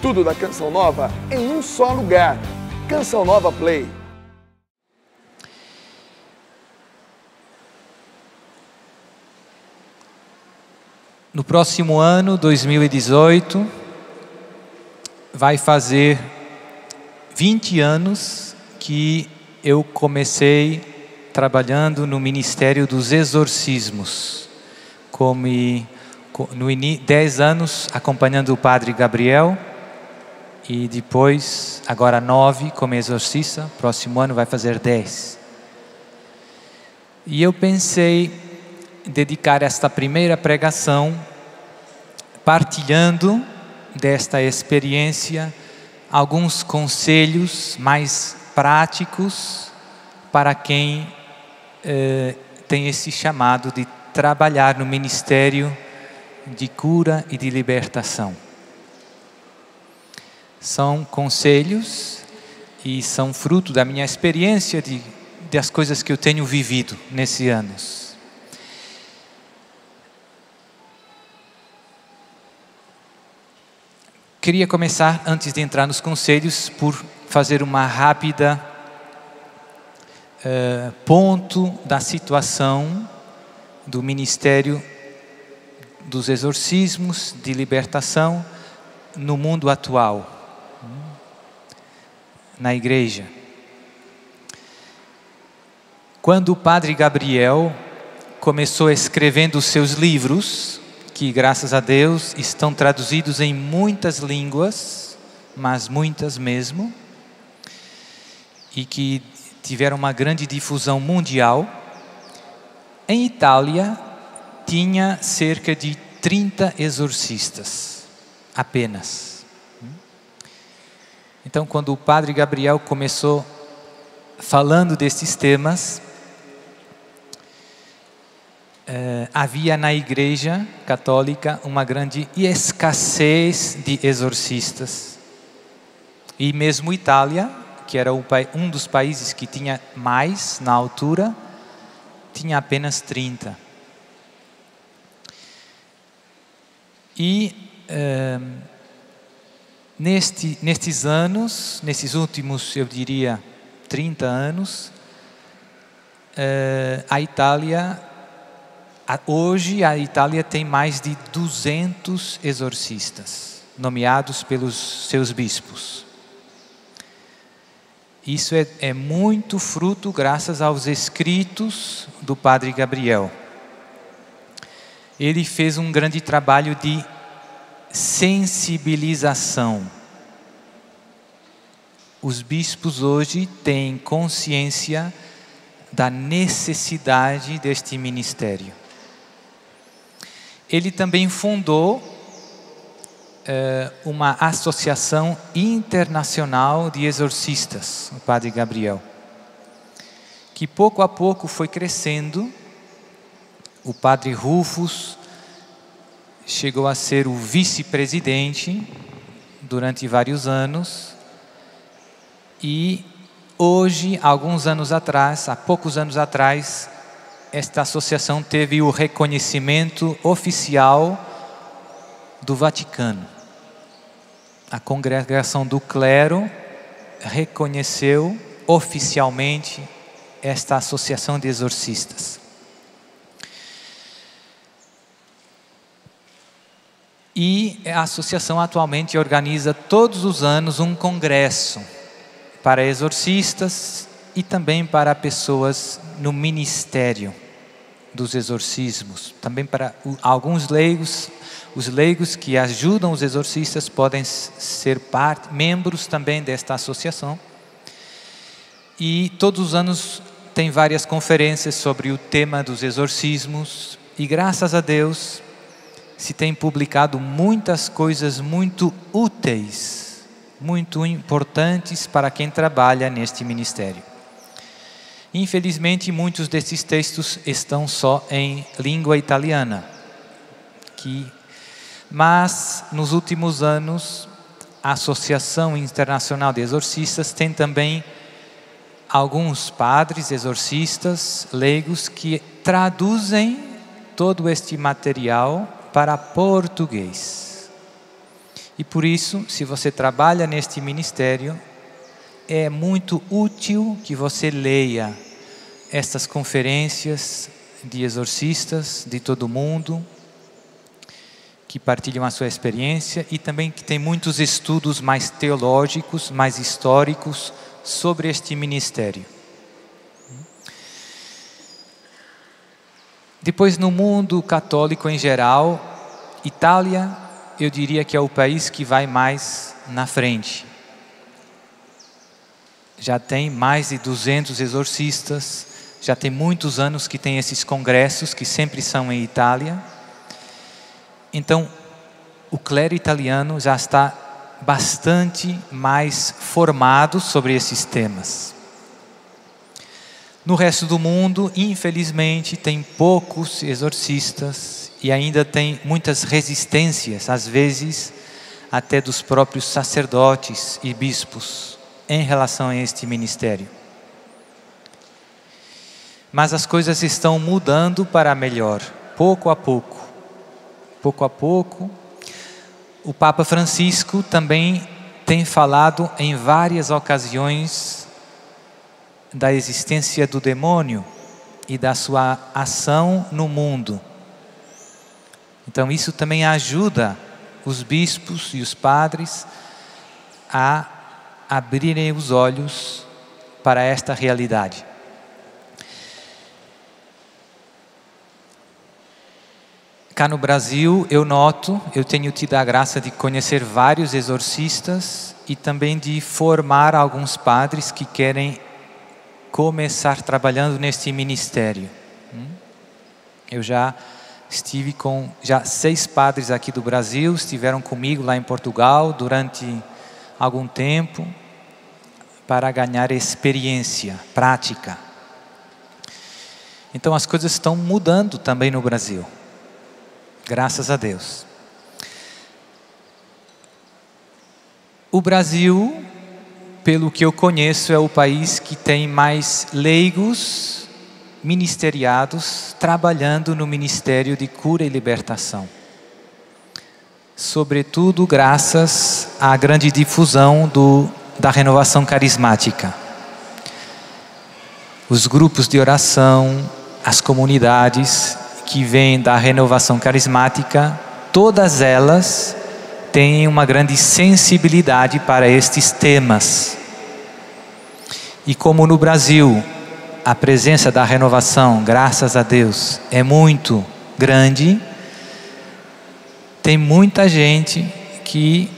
tudo da Canção Nova em um só lugar. Canção Nova Play. No próximo ano, 2018, vai fazer 20 anos que eu comecei trabalhando no Ministério dos Exorcismos. 10 anos acompanhando o Padre Gabriel e depois, agora 9 como exorcista. Próximo ano vai fazer 10. E eu pensei em dedicar esta primeira pregação partilhando desta experiência alguns conselhos mais práticos para quem tem esse chamado de trabalhar no ministério de cura e de libertação. São conselhos e são fruto da minha experiência das coisas que eu tenho vivido nesses anos. Queria começar, antes de entrar nos conselhos, por fazer uma rápida ponto da situação do Ministério dos Exorcismos, de libertação, no mundo atual, na igreja. Quando o Padre Gabriel começou escrevendo os seus livros, que graças a Deus estão traduzidos em muitas línguas, mas muitas mesmo, e que tiveram uma grande difusão mundial, em Itália tinha cerca de 30 exorcistas, apenas. Então, quando o Padre Gabriel começou falando desses temas, havia na Igreja Católica uma grande escassez de exorcistas. E mesmo Itália, que era um dos países que tinha mais na altura, tinha apenas 30. E nestes anos, nesses últimos, eu diria, 30 anos, hoje a Itália tem mais de 200 exorcistas, nomeados pelos seus bispos. Isso é muito fruto graças aos escritos do Padre Gabriel. Ele fez um grande trabalho de sensibilização. Os bispos hoje têm consciência da necessidade deste ministério. Ele também fundou uma associação internacional de exorcistas, o Padre Gabriel, que pouco a pouco foi crescendo. O Padre Rufus chegou a ser o vice-presidente durante vários anos e hoje, há poucos anos atrás, esta associação teve o reconhecimento oficial do Vaticano. A Congregação do Clero reconheceu oficialmente esta associação de exorcistas. E a associação atualmente organiza todos os anos um congresso para exorcistas e também para pessoas no ministério dos exorcismos. Também para alguns leigos, os leigos que ajudam os exorcistas podem ser membros também desta associação. E todos os anos tem várias conferências sobre o tema dos exorcismos e graças a Deus se tem publicado muitas coisas muito úteis, muito importantes para quem trabalha neste ministério. Infelizmente, muitos desses textos estão só em língua italiana. Mas, nos últimos anos, a Associação Internacional de Exorcistas tem também alguns padres exorcistas leigos que traduzem todo este material para português. E por isso, se você trabalha neste ministério, é muito útil que você leia estas conferências de exorcistas de todo o mundo, que partilham a sua experiência, e também que tem muitos estudos mais teológicos, mais históricos sobre este ministério. Depois, no mundo católico em geral, Itália, eu diria que é o país que vai mais na frente. Já tem mais de 200 exorcistas, já tem muitos anos que tem esses congressos, que sempre são em Itália. Então, o clero italiano já está bastante mais formado sobre esses temas. No resto do mundo, infelizmente, tem poucos exorcistas e ainda tem muitas resistências, às vezes até dos próprios sacerdotes e bispos, em relação a este ministério. Mas as coisas estão mudando para melhor, pouco a pouco. Pouco a pouco. O Papa Francisco também tem falado em várias ocasiões da existência do demônio e da sua ação no mundo. Então isso também ajuda os bispos e os padres a abrirem os olhos para esta realidade. Cá no Brasil, eu tenho tido a graça de conhecer vários exorcistas e também de formar alguns padres que querem começar trabalhando neste ministério. Eu já estive com 6 padres aqui do Brasil, estiveram comigo lá em Portugal durante algum tempo para ganhar experiência, prática. Então as coisas estão mudando também no Brasil. Graças a Deus. O Brasil, pelo que eu conheço, é o país que tem mais leigos ministeriados trabalhando no ministério de cura e libertação. Sobretudo graças à grande difusão da renovação carismática. Os grupos de oração, as comunidades que vêm da renovação carismática, todas elas têm uma grande sensibilidade para estes temas. E como no Brasil a presença da renovação, graças a Deus, é muito grande, tem muita gente que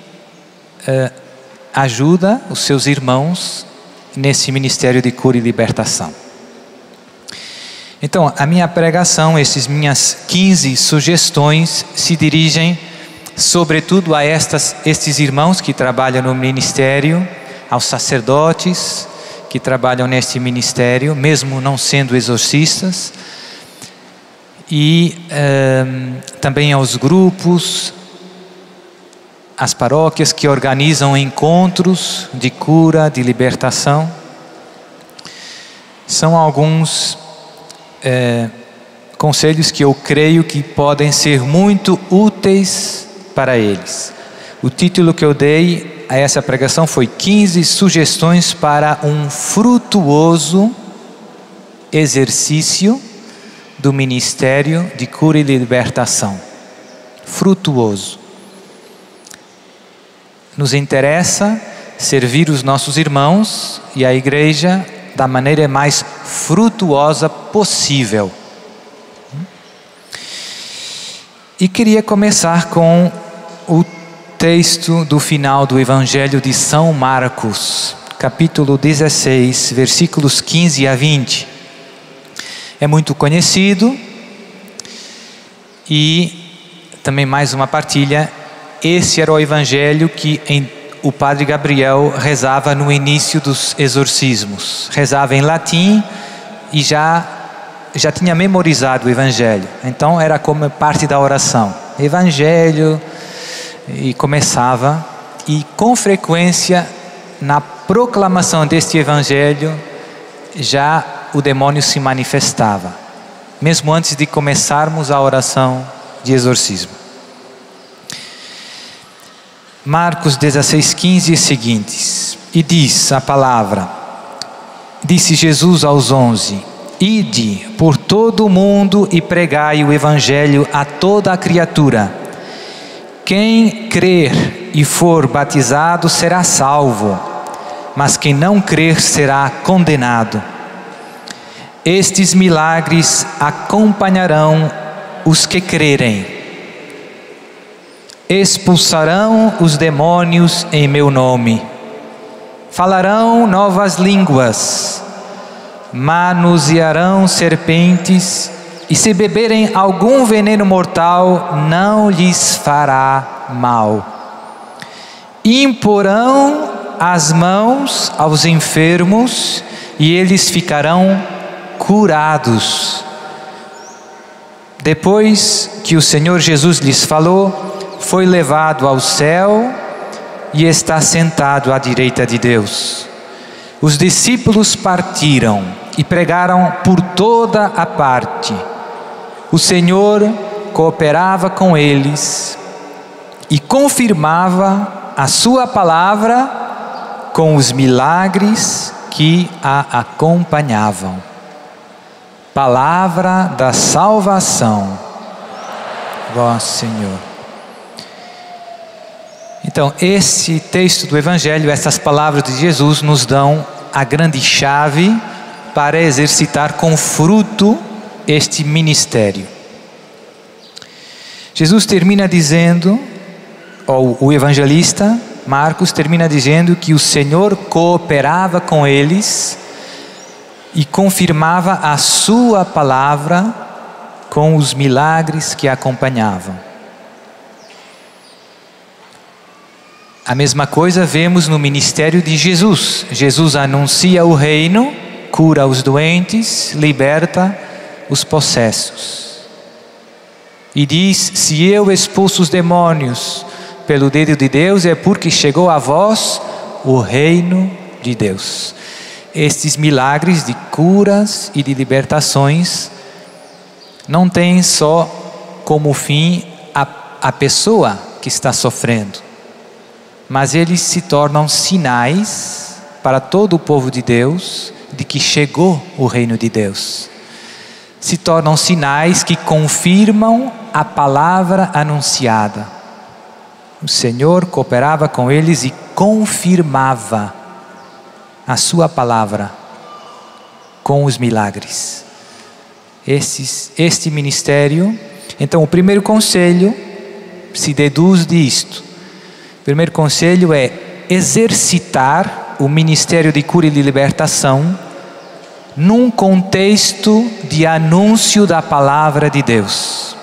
ajuda os seus irmãos nesse ministério de cura e libertação. Então, a minha pregação, essas minhas 15 sugestões, se dirigem sobretudo a estes irmãos que trabalham no ministério, aos sacerdotes que trabalham neste ministério, mesmo não sendo exorcistas, e também aos grupos, às paróquias que organizam encontros de cura, de libertação. São alguns conselhos que eu creio que podem ser muito úteis para eles. O título que eu dei a essa pregação foi 15 sugestões para um frutuoso exercício do ministério de cura e libertação. Frutuoso. Nos interessa servir os nossos irmãos e a igreja da maneira mais frutuosa possível. E queria começar com o texto do final do Evangelho de São Marcos, capítulo 16, versículos 15 a 20. É muito conhecido e também mais uma partilha. Esse era o Evangelho que o Padre Gabriel rezava no início dos exorcismos. Rezava em latim e já tinha memorizado o Evangelho. Então era como parte da oração. Evangelho, e começava. E com frequência, na proclamação deste Evangelho, já o demônio se manifestava. Mesmo antes de começarmos a oração de exorcismo. Marcos 16:15 e seguintes. E diz a palavra: disse Jesus aos 11: Ide por todo o mundo e pregai o evangelho a toda a criatura. Quem crer e for batizado será salvo, mas quem não crer será condenado. Estes milagres acompanharão os que crerem. Expulsarão os demônios em meu nome. Falarão novas línguas. Manusearão serpentes. E se beberem algum veneno mortal, não lhes fará mal. Imporão as mãos aos enfermos e eles ficarão curados. Depois que o Senhor Jesus lhes falou, foi levado ao céu e está sentado à direita de Deus. Os discípulos partiram e pregaram por toda a parte. O Senhor cooperava com eles e confirmava a sua palavra com os milagres que a acompanhavam. Palavra da salvação. Vós, Senhor. Então, esse texto do Evangelho, essas palavras de Jesus nos dão a grande chave para exercitar com fruto este ministério. Jesus termina dizendo, ou o evangelista Marcos termina dizendo que o Senhor cooperava com eles e confirmava a sua palavra com os milagres que acompanhavam. A mesma coisa vemos no ministério de Jesus. Jesus anuncia o reino, cura os doentes, liberta os possessos. E diz: se eu expulso os demônios pelo dedo de Deus, é porque chegou a vós o reino de Deus. Estes milagres de curas e de libertações não têm só como fim a pessoa que está sofrendo, mas eles se tornam sinais para todo o povo de Deus de que chegou o reino de Deus. Se tornam sinais que confirmam a palavra anunciada. O Senhor cooperava com eles e confirmava a sua palavra com os milagres. Este ministério, então o primeiro conselho se deduz disto. O primeiro conselho é exercitar o ministério de cura e de libertação num contexto de anúncio da palavra de Deus.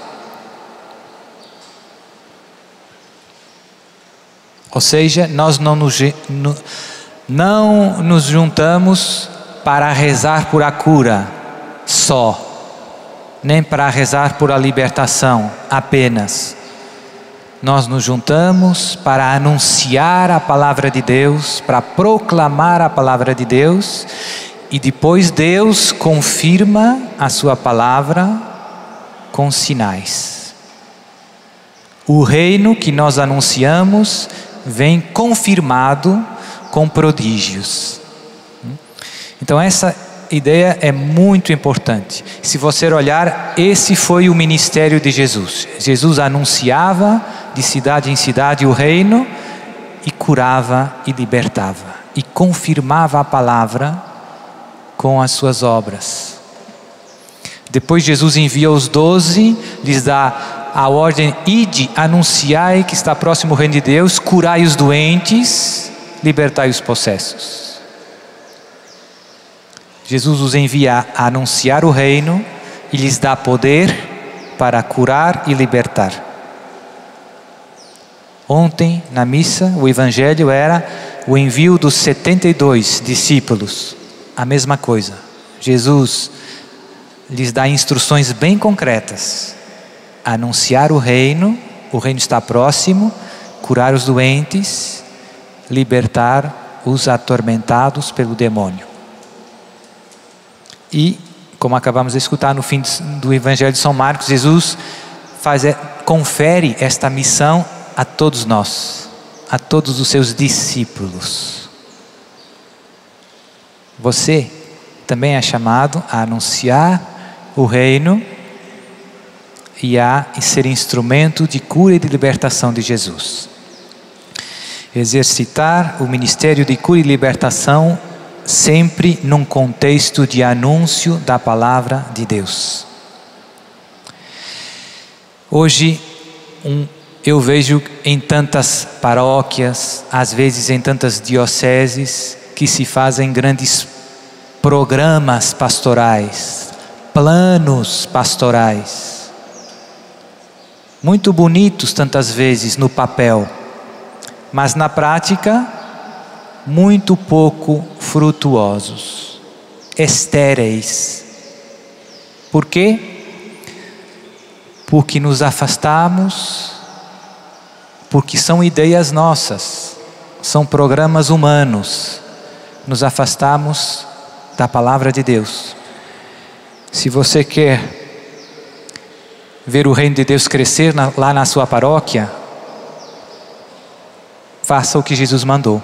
Ou seja, nós não nos juntamos para rezar por a cura só, nem para rezar por a libertação apenas. Nós nos juntamos para anunciar a palavra de Deus, para proclamar a palavra de Deus, e depois Deus confirma a sua palavra com sinais. O reino que nós anunciamos vem confirmado com prodígios. Então essa ideia é muito importante. Se você olhar, esse foi o ministério de Jesus. Jesus anunciava de cidade em cidade o reino e curava e libertava e confirmava a palavra com as suas obras. Depois Jesus envia os 12, lhes dá a ordem: ide, anunciai que está próximo o reino de Deus, curai os doentes, libertai os possessos. Jesus os envia a anunciar o reino e lhes dá poder para curar e libertar. Ontem, na missa, o evangelho era o envio dos 72 discípulos. A mesma coisa. Jesus lhes dá instruções bem concretas. Anunciar o reino está próximo, curar os doentes, libertar os atormentados pelo demônio. E, como acabamos de escutar no fim do Evangelho de São Marcos, Jesus confere esta missão a todos nós, a todos os seus discípulos. Você também é chamado a anunciar o reino e a ser instrumento de cura e de libertação de Jesus. Exercitar o ministério de cura e libertação sempre num contexto de anúncio da palavra de Deus. Hoje, eu vejo em tantas paróquias, às vezes em tantas dioceses, que se fazem grandes programas pastorais, planos pastorais, muito bonitos tantas vezes no papel, mas na prática, muito pouco frutuosos, estéreis. Por quê? Porque nos afastamos, porque são ideias nossas, são programas humanos, nos afastamos da palavra de Deus. Se você quer ver o reino de Deus crescer lá na sua paróquia, faça o que Jesus mandou,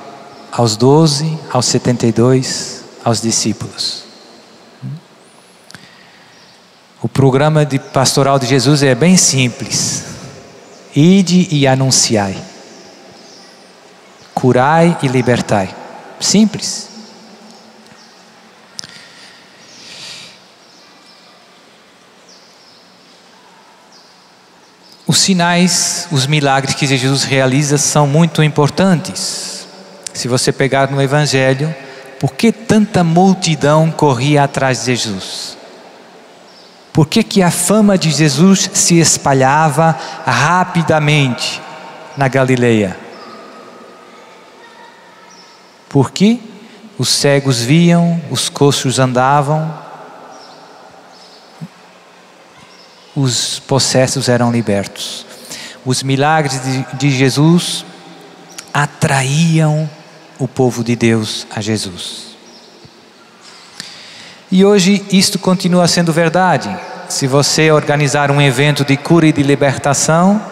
aos 12, aos 72, aos discípulos. O programa pastoral de Jesus é bem simples. Ide e anunciai. Curai e libertai. Simples. Os sinais, os milagres que Jesus realiza são muito importantes. Se você pegar no Evangelho, por que tanta multidão corria atrás de Jesus? Por que a fama de Jesus se espalhava rapidamente na Galileia? Porque os cegos viam, os coxos andavam, os possessos eram libertos. Os milagres de Jesus atraíam o povo de Deus a Jesus. E hoje isto continua sendo verdade. Se você organizar um evento de cura e de libertação,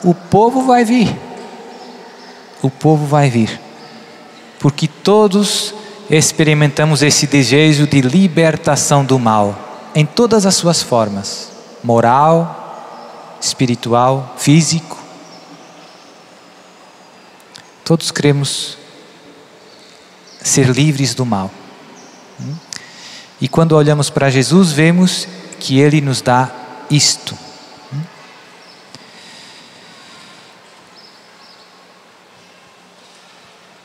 o povo vai vir. O povo vai vir. Porque todos experimentamos esse desejo de libertação do mal, em todas as suas formas. Moral, espiritual, físico. Todos queremos ser livres do mal. E quando olhamos para Jesus, vemos que Ele nos dá isto.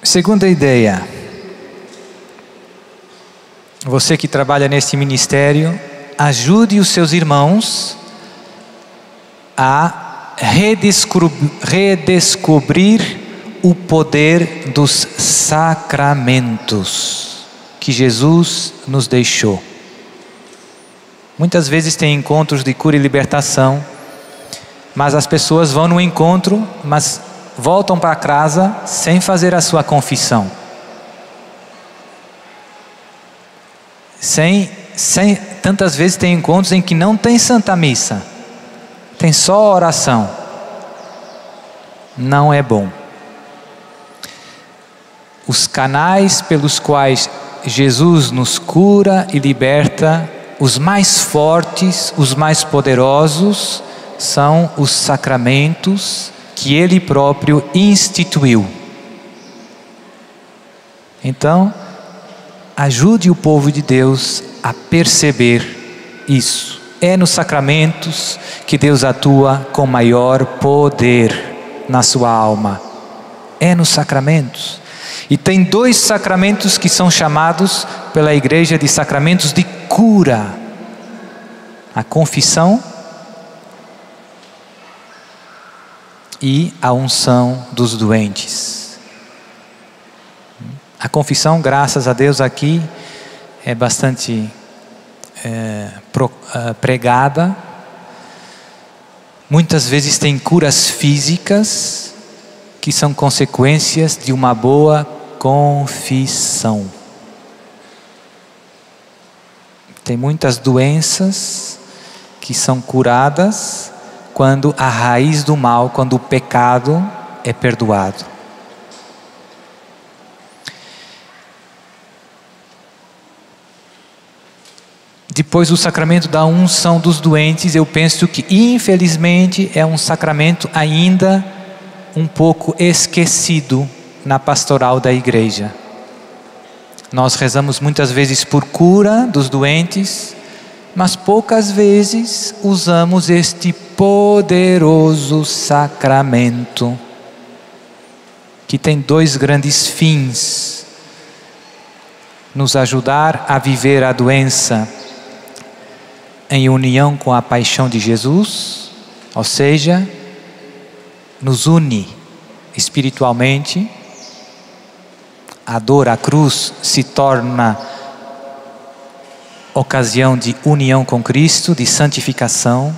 Segunda ideia. Você que trabalha nesse ministério, ajude os seus irmãos a redescobrir o poder dos sacramentos que Jesus nos deixou. Muitas vezes tem encontros de cura e libertação, mas as pessoas vão no encontro, mas voltam para casa sem fazer a sua confissão. Tantas vezes tem encontros em que não tem Santa Missa, tem só oração. Não é bom. Os canais pelos quais Jesus nos cura e liberta, os mais fortes, os mais poderosos, são os sacramentos que Ele próprio instituiu. Então, ajude o povo de Deus a perceber isso. É nos sacramentos que Deus atua com maior poder na sua alma. É nos sacramentos. E tem 2 sacramentos que são chamados pela igreja de sacramentos de cura: a confissão e a unção dos doentes. A confissão, graças a Deus, aqui é bastante pregada. Muitas vezes tem curas físicas que são consequências de uma boa confissão. Tem muitas doenças que são curadas quando a raiz do mal, quando o pecado é perdoado. Depois, o sacramento da unção dos doentes, eu penso que, infelizmente, é um sacramento ainda um pouco esquecido na pastoral da igreja. Nós rezamos muitas vezes por cura dos doentes, mas poucas vezes usamos este poderoso sacramento, que tem dois grandes fins: nos ajudar a viver a doença em união com a paixão de Jesus, ou seja, nos une espiritualmente. A dor, a cruz, se torna ocasião de união com Cristo, de santificação,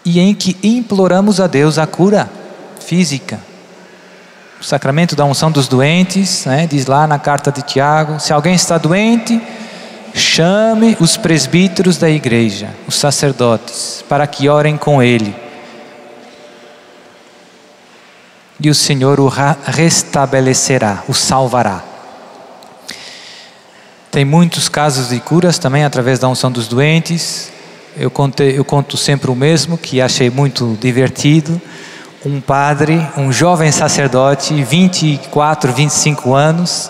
e em que imploramos a Deus a cura física. O sacramento da unção dos doentes, né, diz lá na carta de Tiago: se alguém está doente, chame os presbíteros da igreja, os sacerdotes, para que orem com ele, e o Senhor o restabelecerá, o salvará. Tem muitos casos de curas também através da unção dos doentes. Eu conto sempre o mesmo, que achei muito divertido. Um padre, um jovem sacerdote, 24, 25 anos,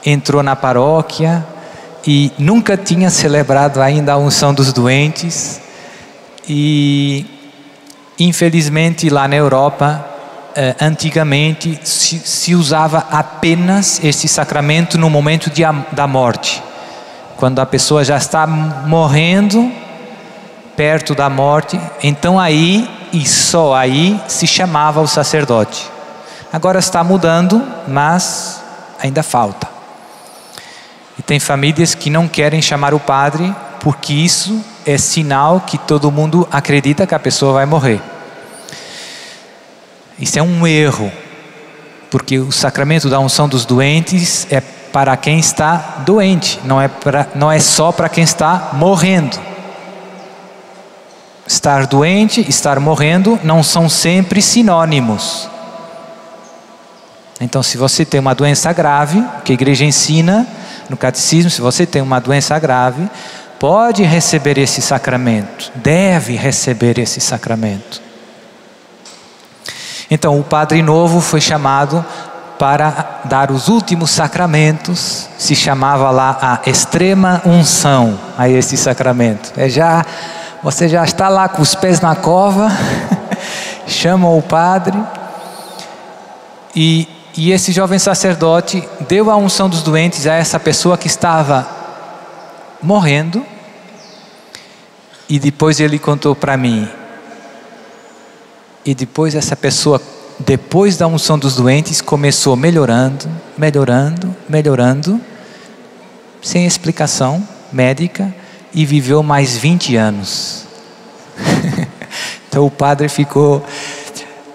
entrou na paróquia e nunca tinha celebrado ainda a unção dos doentes. E, infelizmente, lá na Europa, antigamente se usava apenas esse sacramento no momento da morte, quando a pessoa já está morrendo, perto da morte. Então aí, e só aí, se chamava o sacerdote. Agora está mudando, mas ainda falta. E tem famílias que não querem chamar o padre, porque isso é sinal que todo mundo acredita que a pessoa vai morrer. Isso é um erro, porque o sacramento da unção dos doentes é para quem está doente, não é só para quem está morrendo. Estar doente, estar morrendo não são sempre sinônimos. Então, se você tem uma doença grave, que a igreja ensina no catecismo, se você tem uma doença grave, pode receber esse sacramento, deve receber esse sacramento. Então, o padre novo foi chamado para dar os últimos sacramentos. Se chamava lá a extrema unção a esse sacramento. Você já está lá com os pés na cova, chama o padre, e esse jovem sacerdote deu a unção dos doentes a essa pessoa que estava morrendo. E depois ele contou para mim. E depois essa pessoa, depois da unção dos doentes, começou melhorando, sem explicação médica, e viveu mais 20 anos. Então o padre ficou...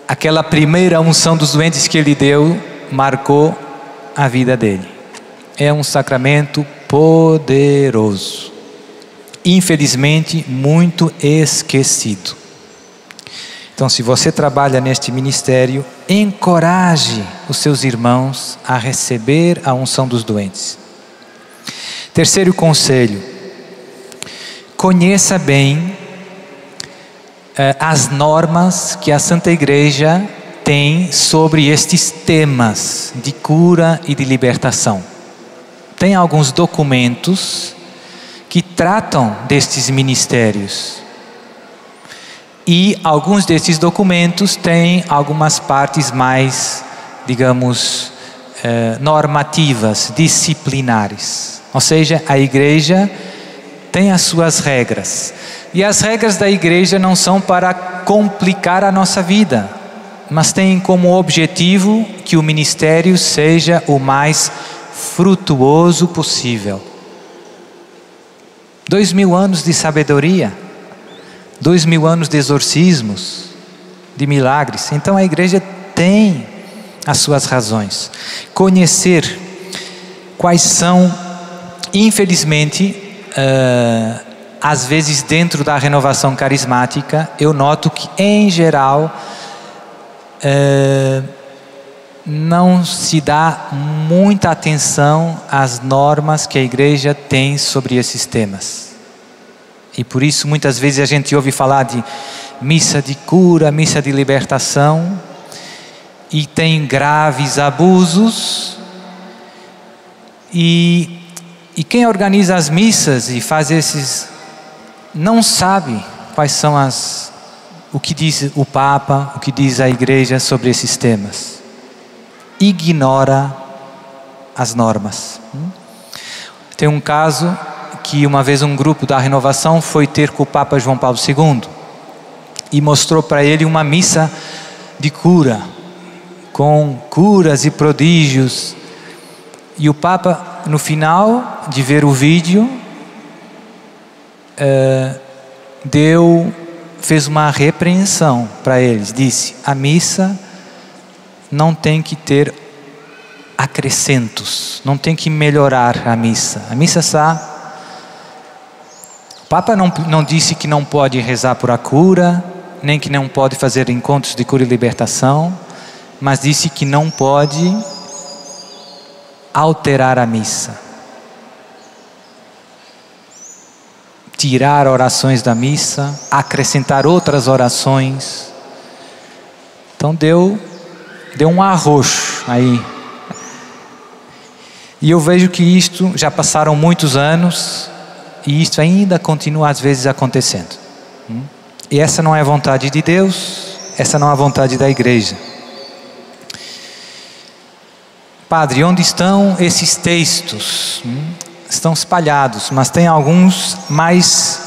Aquela primeira unção dos doentes que ele deu, marcou a vida dele. É um sacramento poderoso. Infelizmente, muito esquecido. Então, se você trabalha neste ministério, encoraje os seus irmãos a receber a unção dos doentes. Terceiro conselho: conheça bem as normas que a Santa Igreja tem sobre estes temas de cura e de libertação. Tem alguns documentos que tratam destes ministérios. E alguns desses documentos têm algumas partes mais, digamos, normativas, disciplinares. Ou seja, a igreja tem as suas regras. E as regras da igreja não são para complicar a nossa vida, mas têm como objetivo que o ministério seja o mais frutuoso possível. 2000 anos de sabedoria. 2000 anos de exorcismos, de milagres. Então a igreja tem as suas razões. Conhecer quais são, infelizmente, às vezes dentro da renovação carismática, eu noto que em geral não se dá muita atenção às normas que a igreja tem sobre esses temas. E por isso muitas vezes a gente ouve falar de missa de cura, missa de libertação, e tem graves abusos, e quem organiza as missas e faz esses, não sabe quais são o que diz o Papa, o que diz a igreja sobre esses temas. Ignora as normas. Tem um caso que uma vez um grupo da Renovação foi ter com o Papa João Paulo II e mostrou para ele uma missa de cura, com curas e prodígios. E o Papa, no final de ver o vídeo, fez uma repreensão para eles. Disse: a missa não tem que ter acrescentos, não tem que melhorar a missa. A missa está... O Papa não disse que não pode rezar por a cura, nem que não pode fazer encontros de cura e libertação, mas disse que não pode alterar a missa, tirar orações da missa, acrescentar outras orações. Então deu um arroxo aí. E eu vejo que isto, já passaram muitos anos, e isto ainda continua às vezes acontecendo. E essa não é a vontade de Deus, essa não é a vontade da igreja. Padre, onde estão esses textos? Estão espalhados, mas tem alguns mais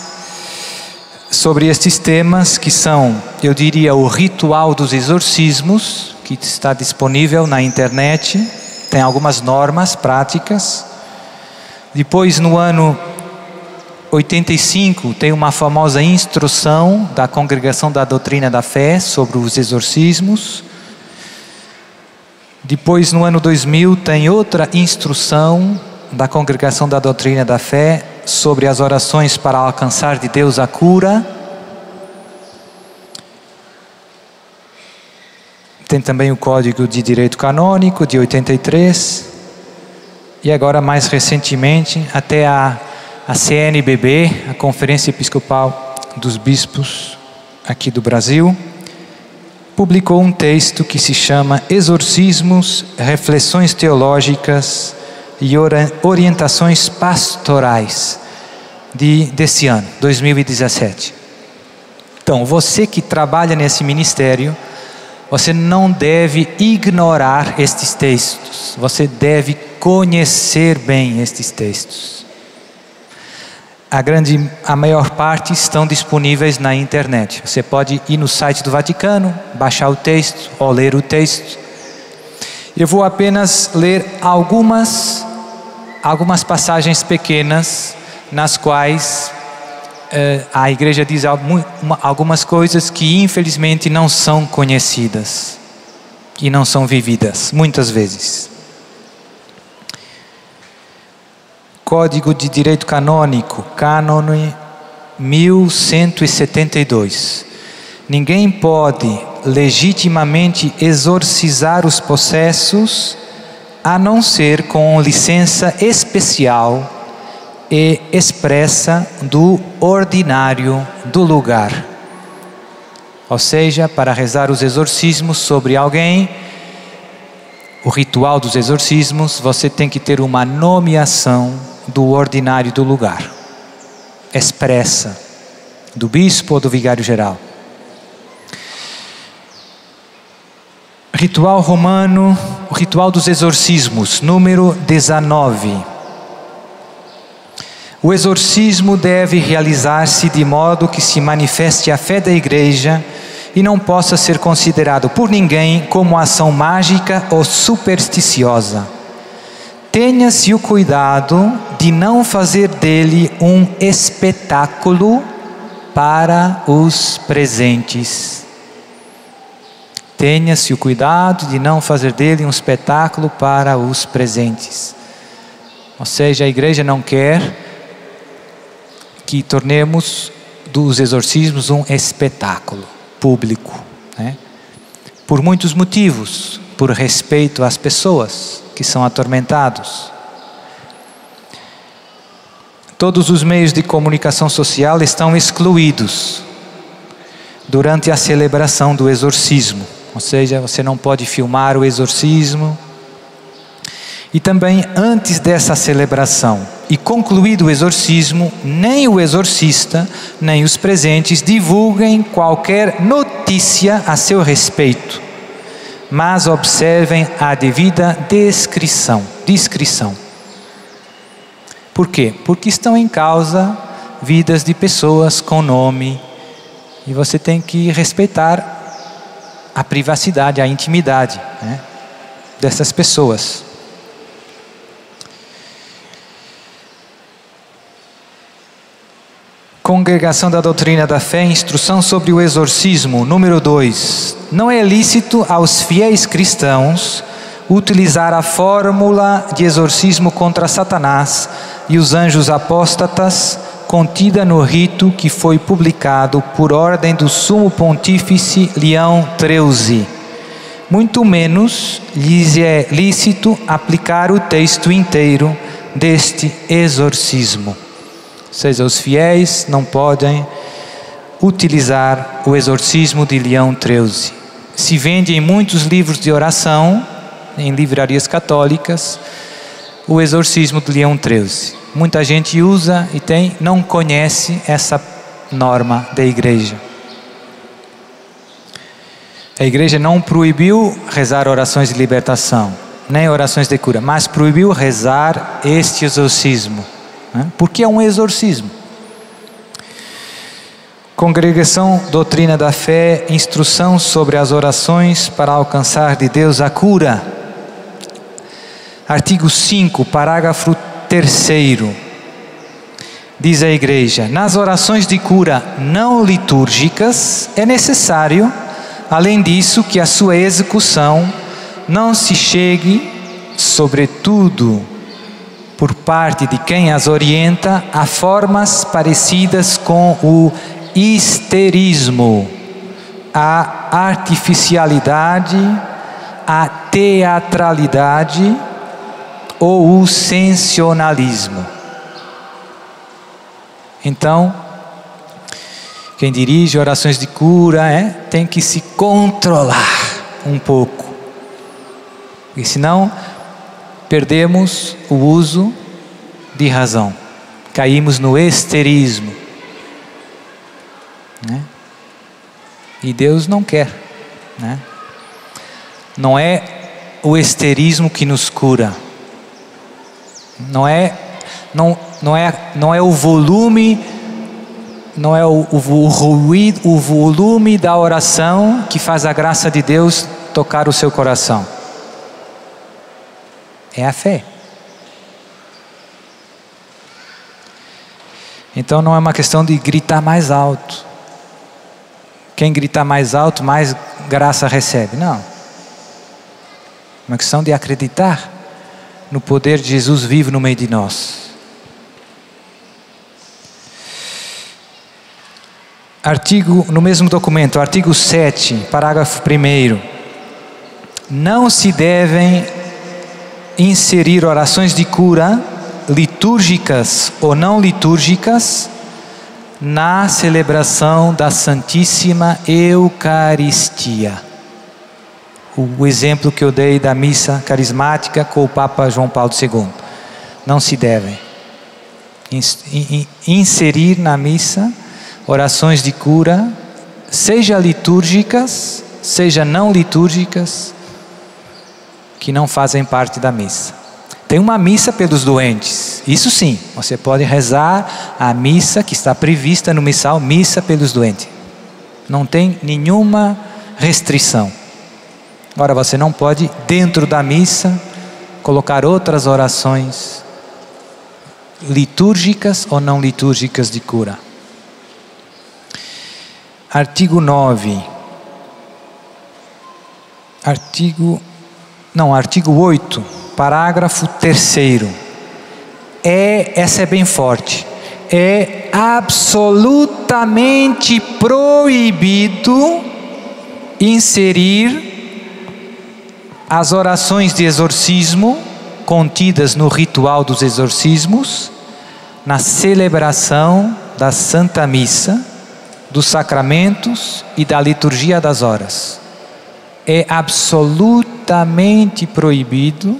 sobre estes temas, que são, eu diria, o ritual dos exorcismos, que está disponível na internet, tem algumas normas práticas. Depois, no ano 85, tem uma famosa instrução da Congregação da Doutrina da Fé sobre os exorcismos. Depois, no ano 2000, tem outra instrução da Congregação da Doutrina da Fé sobre as orações para alcançar de Deus a cura. Tem também o Código de Direito Canônico de 83. E agora, mais recentemente, até a CNBB, a Conferência Episcopal dos Bispos aqui do Brasil, publicou um texto que se chama Exorcismos, Reflexões Teológicas e Orientações Pastorais, desse ano, 2017. Então, você que trabalha nesse ministério, você não deve ignorar estes textos, você deve conhecer bem estes textos. A maior parte estão disponíveis na internet. Você pode ir no site do Vaticano, baixar o texto ou ler o texto. Eu vou apenas ler algumas passagens pequenas nas quais a igreja diz algumas coisas que infelizmente não são conhecidas e não são vividas, muitas vezes. Código de Direito Canônico, Cânone 1172. Ninguém pode legitimamente exorcizar os possessos a não ser com licença especial e expressa do ordinário do lugar. Ou seja, para rezar os exorcismos sobre alguém, o ritual dos exorcismos, você tem que ter uma nomeação do ordinário do lugar, expressa, do bispo ou do vigário geral. Ritual romano, o ritual dos exorcismos, número 19. O exorcismo deve realizar-se de modo que se manifeste a fé da igreja e não possa ser considerado por ninguém como ação mágica ou supersticiosa. Tenha-se o cuidado de não fazer dele um espetáculo para os presentes. Tenha-se o cuidado de não fazer dele um espetáculo para os presentes. Ou seja, a igreja não quer que tornemos dos exorcismos um espetáculo público, né? Por muitos motivos. por respeito às pessoas que são atormentados. Todos os meios de comunicação social estão excluídos durante a celebração do exorcismo. Ou seja, você não pode filmar o exorcismo. E também antes dessa celebração e concluído o exorcismo, nem o exorcista, nem os presentes divulguem qualquer notícia a seu respeito, mas observem a devida discrição. Por quê? Porque estão em causa vidas de pessoas com nome e você tem que respeitar a privacidade, a intimidade, né, dessas pessoas. Congregação da Doutrina da Fé, instrução sobre o exorcismo, número 2. Não é lícito aos fiéis cristãos utilizar a fórmula de exorcismo contra Satanás e os anjos apóstatas contida no rito que foi publicado por ordem do Sumo Pontífice Leão XIII. Muito menos lhes é lícito aplicar o texto inteiro deste exorcismo. Ou seja, os fiéis não podem utilizar o exorcismo de Leão XIII. Se vende em muitos livros de oração, em livrarias católicas, o exorcismo de Leão XIII. Muita gente usa e não conhece essa norma da igreja. A igreja não proibiu rezar orações de libertação, nem orações de cura, mas proibiu rezar este exorcismo. Porque é um exorcismo. Congregação Doutrina da Fé, instrução sobre as orações para alcançar de Deus a cura. Artigo 5, parágrafo 3º. Diz a igreja: nas orações de cura não litúrgicas é necessário, além disso, que a sua execução não se chegue, sobretudo por parte de quem as orienta, a formas parecidas com o histerismo, a artificialidade, a teatralidade ou o sensacionalismo. Então, quem dirige orações de cura tem que se controlar um pouco, porque senão perdemos o uso de razão, caímos no histerismo, né? E Deus não quer, né? Não é o histerismo que nos cura, não é o volume, não é o ruído, o volume da oração que faz a graça de Deus tocar o seu coração. É a fé. Então não é uma questão de gritar mais alto. Quem gritar mais alto, mais graça recebe. Não. É uma questão de acreditar no poder de Jesus vivo no meio de nós. No mesmo documento, artigo 7, parágrafo 1º. Não se devem inserir orações de cura, litúrgicas ou não litúrgicas, na celebração da Santíssima Eucaristia. O exemplo que eu dei da missa carismática com o Papa João Paulo II. Não se devem inserir na missa orações de cura, seja litúrgicas, seja não litúrgicas, que não fazem parte da missa. Tem uma missa pelos doentes, isso sim, você pode rezar a missa que está prevista no missal, missa pelos doentes. Não tem nenhuma restrição. Agora você não pode, dentro da missa, colocar outras orações litúrgicas ou não litúrgicas de cura. Artigo 9. Artigo 8, parágrafo 3º. Essa é bem forte. É absolutamente proibido inserir as orações de exorcismo contidas no ritual dos exorcismos, na celebração da Santa Missa, dos sacramentos e da liturgia das horas. É absolutamente proibido.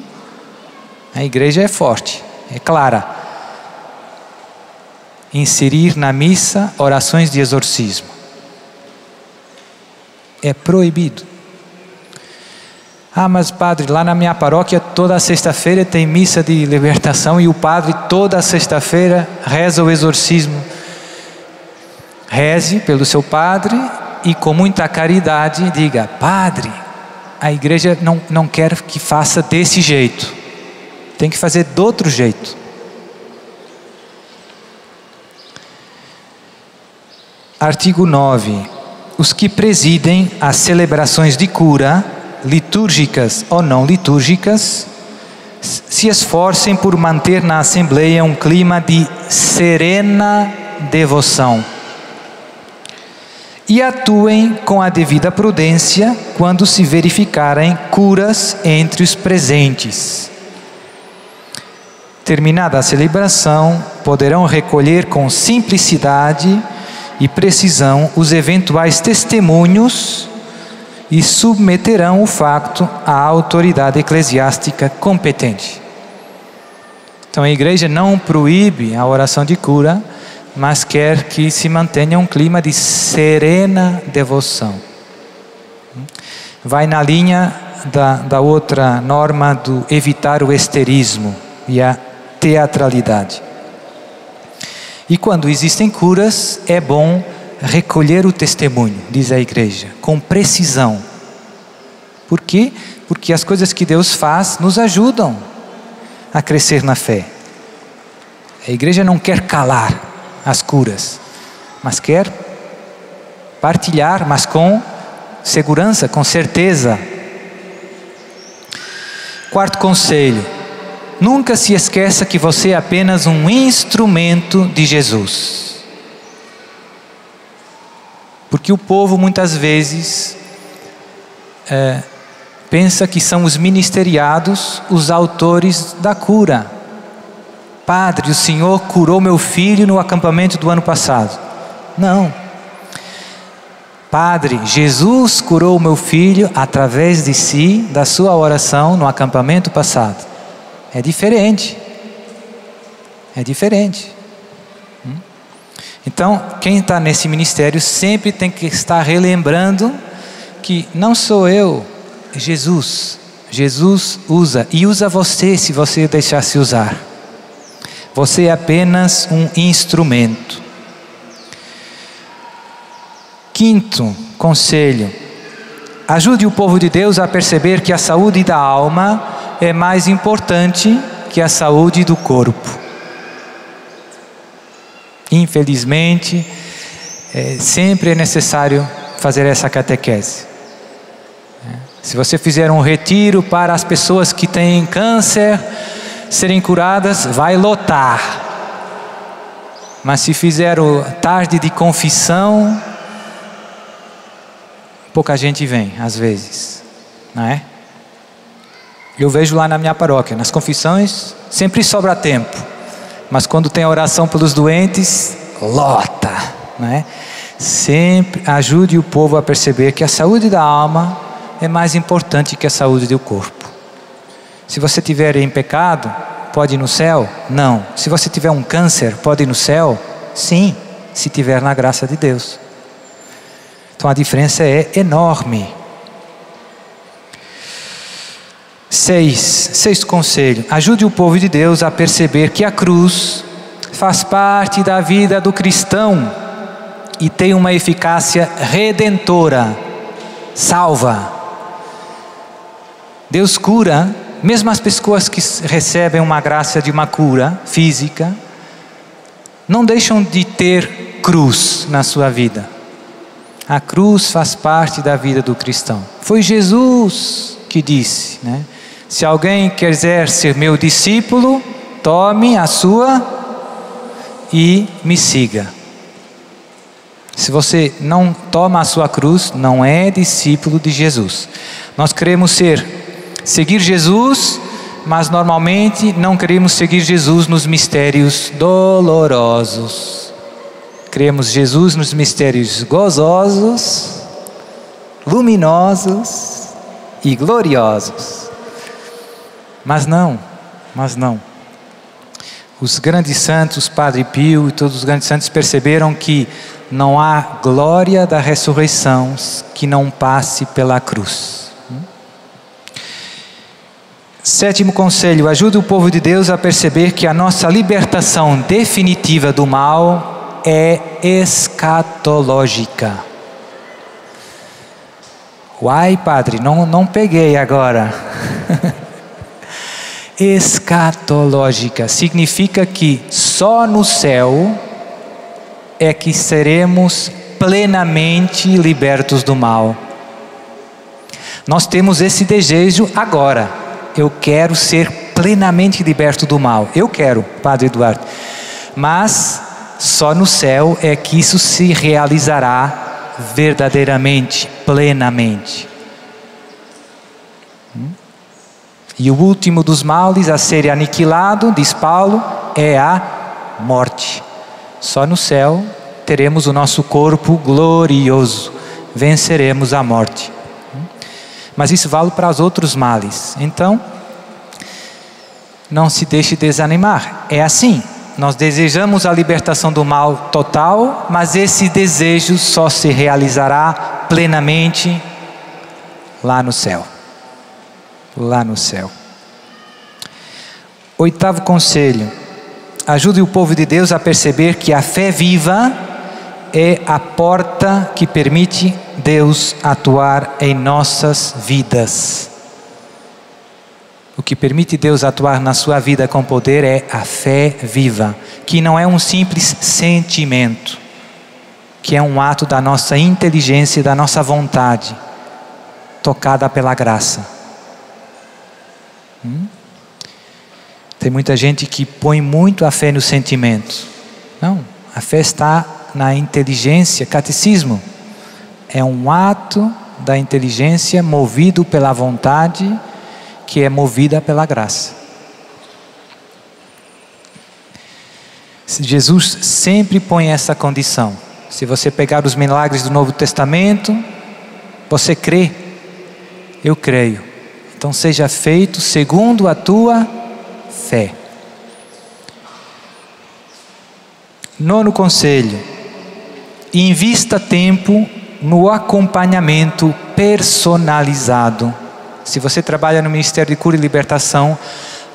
A igreja é forte, é clara. Inserir na missa orações de exorcismo. É proibido. Ah, mas padre, lá na minha paróquia toda sexta-feira tem missa de libertação e o padre toda sexta-feira reza o exorcismo. Reze pelo seu padre e com muita caridade diga: padre, a igreja não quer que faça desse jeito, tem que fazer de outro jeito. Artigo 9. Os que presidem as celebrações de cura, litúrgicas ou não litúrgicas, se esforcem por manter na Assembleia um clima de serena devoção e atuem com a devida prudência quando se verificarem curas entre os presentes. Terminada a celebração, poderão recolher com simplicidade e precisão os eventuais testemunhos e submeterão o facto à autoridade eclesiástica competente. Então a igreja não proíbe a oração de cura, mas quer que se mantenha um clima de serena devoção. Vai na linha da outra norma do evitar o esterismo e a teatralidade. E quando existem curas, é bom recolher o testemunho, diz a igreja, com precisão. Por quê? Porque as coisas que Deus faz nos ajudam a crescer na fé. A igreja não quer calar as curas, mas quer partilhar, mas com segurança, com certeza. Quarto conselho: nunca se esqueça que você é apenas um instrumento de Jesus. Porque o povo muitas vezes pensa que são os ministeriados os autores da cura. Padre, o Senhor curou meu filho no acampamento do ano passado. Não. Padre, Jesus curou meu filho através de si, da sua oração no acampamento passado. É diferente. É diferente. Então, quem está nesse ministério sempre tem que estar relembrando que não sou eu, é Jesus. Jesus usa e usa você se você deixar se usar. Você é apenas um instrumento. Quinto conselho: ajude o povo de Deus a perceber que a saúde da alma é mais importante que a saúde do corpo. Infelizmente, sempre é necessário fazer essa catequese. Se você fizer um retiro para as pessoas que têm câncer serem curadas, vai lotar. Mas se fizer o tarde de confissão, pouca gente vem, às vezes, não é? Eu vejo lá na minha paróquia, nas confissões, sempre sobra tempo. Mas quando tem a oração pelos doentes, lota, né? Sempre ajude o povo a perceber que a saúde da alma é mais importante que a saúde do corpo. Se você estiver em pecado, pode ir no céu? Não. Se você tiver um câncer, pode ir no céu? Sim, se tiver na graça de Deus. Então a diferença é enorme. Sexto conselho: ajude o povo de Deus a perceber que a cruz faz parte da vida do cristão e tem uma eficácia redentora, salva. Deus cura, mesmo as pessoas que recebem uma graça de uma cura física, não deixam de ter cruz na sua vida. A cruz faz parte da vida do cristão. Foi Jesus que disse, né? Se alguém quiser ser meu discípulo, tome a sua e me siga. Se você não toma a sua cruz, não é discípulo de Jesus. Nós queremos ser seguir Jesus, mas normalmente não queremos seguir Jesus nos mistérios dolorosos. Queremos Jesus nos mistérios gozosos, luminosos e gloriosos. Mas não. Os grandes santos, Padre Pio e todos os grandes santos perceberam que não há glória da ressurreição que não passe pela cruz. Sétimo conselho: ajude o povo de Deus a perceber que a nossa libertação definitiva do mal é escatológica. Uai, padre, não peguei agora. Escatológica significa que só no céu é que seremos plenamente libertos do mal. Nós temos esse desejo agora. Eu quero ser plenamente liberto do mal. Eu quero, Padre Eduardo. Mas só no céu é que isso se realizará verdadeiramente, plenamente. E o último dos males a ser aniquilado, diz Paulo, é a morte. Só no céu teremos o nosso corpo glorioso, venceremos a morte. Mas isso vale para os outros males. Então, não se deixe desanimar. É assim, nós desejamos a libertação do mal total, mas esse desejo só se realizará plenamente lá no céu. Lá no céu. Oitavo conselho: ajude o povo de Deus a perceber que a fé viva é a porta que permite Deus atuar em nossas vidas. O que permite Deus atuar na sua vida com poder é a fé viva, que não é um simples sentimento, que é um ato da nossa inteligência e da nossa vontade, tocada pela graça. Tem muita gente que põe muito a fé no sentimento. Não, a fé está na inteligência. Catecismo é um ato da inteligência movido pela vontade, que é movida pela graça. Jesus sempre põe essa condição. Se você pegar os milagres do Novo Testamento, você crê? Eu creio. Então seja feito segundo a tua fé. Nono conselho: invista tempo no acompanhamento personalizado. Se você trabalha no Ministério de Cura e Libertação,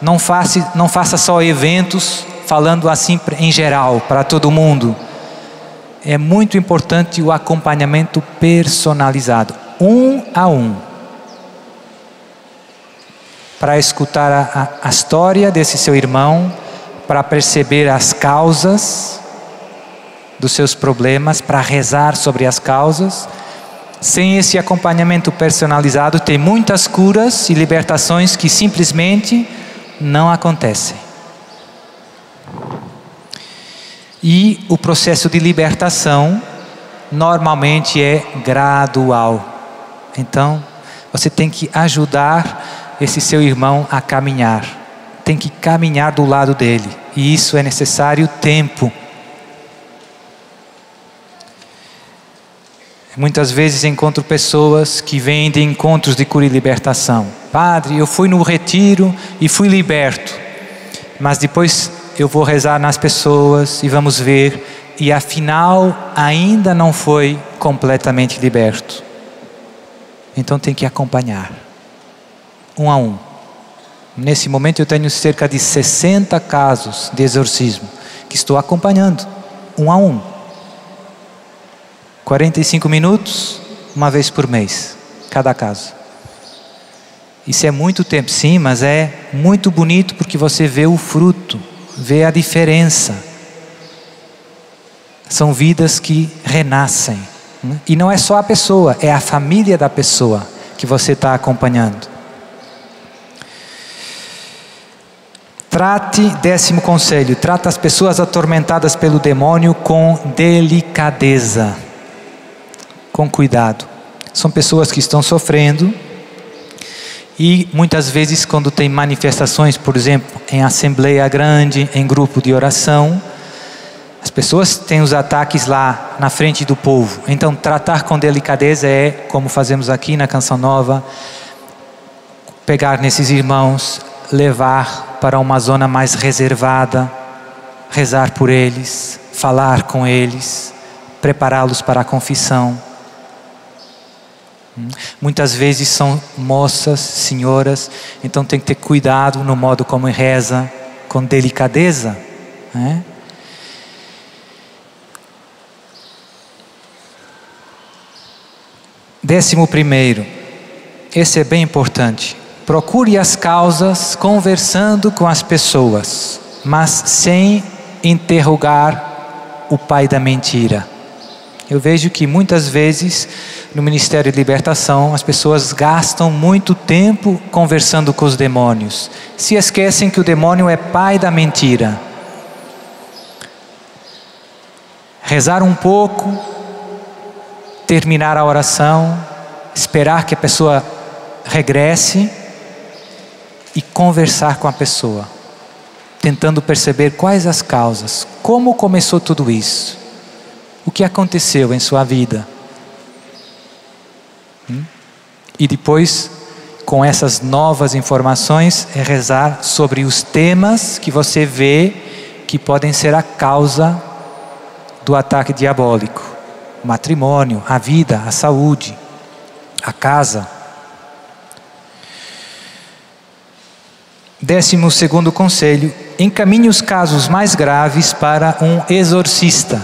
não faça só eventos falando assim em geral para todo mundo. É muito importante o acompanhamento personalizado, um a um, para escutar a história desse seu irmão, para perceber as causas dos seus problemas, para rezar sobre as causas. Sem esse acompanhamento personalizado, tem muitas curas e libertações que simplesmente não acontecem. E o processo de libertação normalmente é gradual. Então, você tem que ajudar esse seu irmão a caminhar. Tem que caminhar do lado dele. E isso é necessário tempo. Muitas vezes encontro pessoas que vêm de encontros de cura e libertação. Padre, eu fui no retiro e fui liberto. Mas depois eu vou rezar nas pessoas e vamos ver. E afinal ainda não foi completamente liberto. Então tem que acompanhar. Um a um. Nesse momento eu tenho cerca de 60 casos de exorcismo que estou acompanhando. Um a um. 45 minutos, uma vez por mês, cada caso. Isso é muito tempo, sim, mas é muito bonito porque você vê o fruto, vê a diferença. São vidas que renascem. E não é só a pessoa, é a família da pessoa que você está acompanhando. Décimo conselho, trata as pessoas atormentadas pelo demônio com delicadeza. Com cuidado. São pessoas que estão sofrendo E muitas vezes quando tem manifestações, por exemplo, em assembleia grande, em grupo de oração, as pessoas têm os ataques lá na frente do povo. Então tratar com delicadeza é, como fazemos aqui na Canção Nova, pegar nesses irmãos, levar para uma zona mais reservada, rezar por eles, falar com eles, prepará-los para a confissão. Muitas vezes são moças, senhoras, então tem que ter cuidado no modo como reza, com delicadeza, né? 11º, esse é bem importante. Procure as causas conversando com as pessoas, mas sem interrogar o pai da mentira. Eu vejo que muitas vezes no Ministério de Libertação as pessoas gastam muito tempo conversando com os demônios. Se esquecem que o demônio é pai da mentira. Rezar um pouco, terminar a oração, esperar que a pessoa regresse e conversar com a pessoa, tentando perceber quais as causas, como começou tudo isso, o que aconteceu em sua vida. E depois, com essas novas informações, é rezar sobre os temas que você vê que podem ser a causa do ataque diabólico: o matrimônio, a vida, a saúde, a casa. 12º conselho: encaminhe os casos mais graves para um exorcista.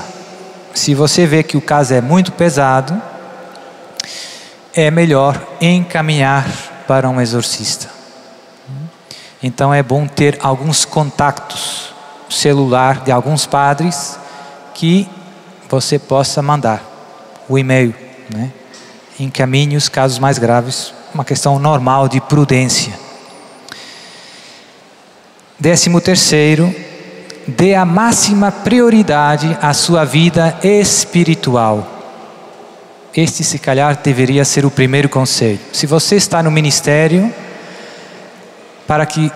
Se você vê que o caso é muito pesado, é melhor encaminhar para um exorcista. Então é bom ter alguns contatos celular de alguns padres que você possa mandar o e-mail, né? Encaminhe os casos mais graves, uma questão normal de prudência. 13º, dê a máxima prioridade à sua vida espiritual. Este, se calhar, deveria ser o primeiro conselho. Se você está no ministério, para que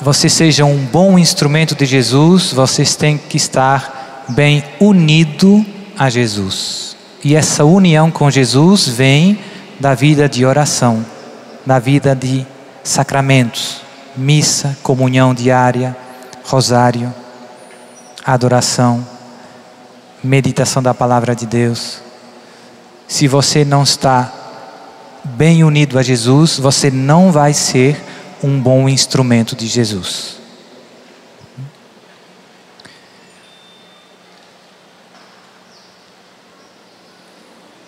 você seja um bom instrumento de Jesus, vocês têm que estar bem unido a Jesus. E essa união com Jesus vem da vida de oração, da vida de sacramentos, missa, comunhão diária, rosário, adoração, meditação da palavra de Deus. Se você não está bem unido a Jesus, você não vai ser um bom instrumento de Jesus.